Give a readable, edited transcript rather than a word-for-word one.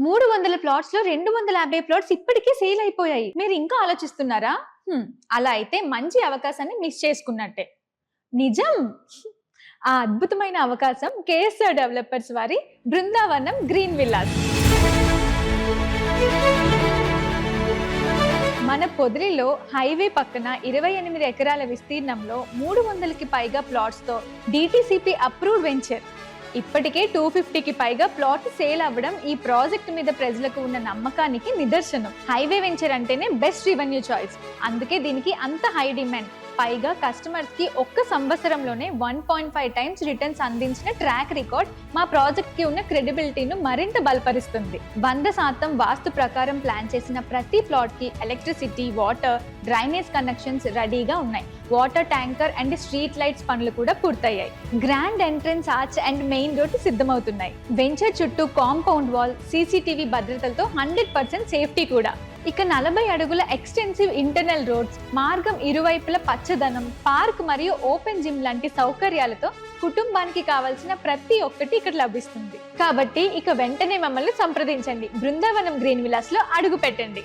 300 plots లో 250 plots ఇప్పటికే sale అయిపోయాయి. మీరు ఇంకా ఆలోచిస్తున్నారా? అలా అయితే మంచి అవకాశాన్ని మిస్ చేసుకున్నట్టే. నిజం. ఆ అద్భుతమైన అవకాశం కేఎస్ఆర్ డెవలపర్స్ వారి బృందావనం గ్రీన్ విల్లాస్. మన పొదిలిలో హైవే పక్కన 28 ఎకరాల విస్తీర్ణంలో 300కి పైగా ప్లాట్స్ తో డిటిసిపి అప్రూవ్డ్ వెంచర్. ఇప్పటికే 250కి పైగా ప్లాట్ సేల్ అవ్వడం ఈ ప్రాజెక్ట్ మీద ప్రజలకు ఉన్న నమ్మకానికి నిదర్శనం. హైవే వెంచర్ అంటేనే బెస్ట్ రెవెన్యూ చాయిస్, అందుకే దీనికి అంత హై డిమాండ్. పైగా కస్టమర్స్ కి ఒక్క సంవత్సరంలోనే 1.5 టైమ్స్ రిటర్న్స్ అందించిన ట్రాక్ రికార్డ్ మా ప్రాజెక్ట్ కి ఉన్న క్రెడిబిలిటీను మరింత బలపరుస్తుంది. 100% వాస్తు ప్రకారం ప్లాన్ చేసిన ప్రతి ప్లాట్ కి ఎలక్ట్రిసిటీ, వాటర్, డ్రైనేజ్ కనెక్షన్స్ రెడీగా ఉన్నాయి. Water tanker and street lights పనులు కూడా పూర్తయ్యాయి. Grand entrance arch and main road సిద్ధమవుతున్నాయి. వెంచర్ చుట్టూ కాంపౌండ్ వాల్, సీసీటీవీ భద్రతలతో 100% సేఫ్టీ కూడా. ఇక 40 అడుగుల ఎక్స్టెన్సివ్ ఇంటర్నల్ రోడ్స్, మార్గం ఇరువైపుల పచ్చదనం, పార్క్ మరియు ఓపెన్ జిమ్ లాంటి సౌకర్యాలతో కుటుంబానికి కావాల్సిన ప్రతి ఒక్కటి ఇక్కడ లభిస్తుంది. కాబట్టి ఇక వెంటనే మమ్మల్ని సంప్రదించండి. బృందావనం గ్రీన్ విలాస్ లో అడుగు పెట్టండి.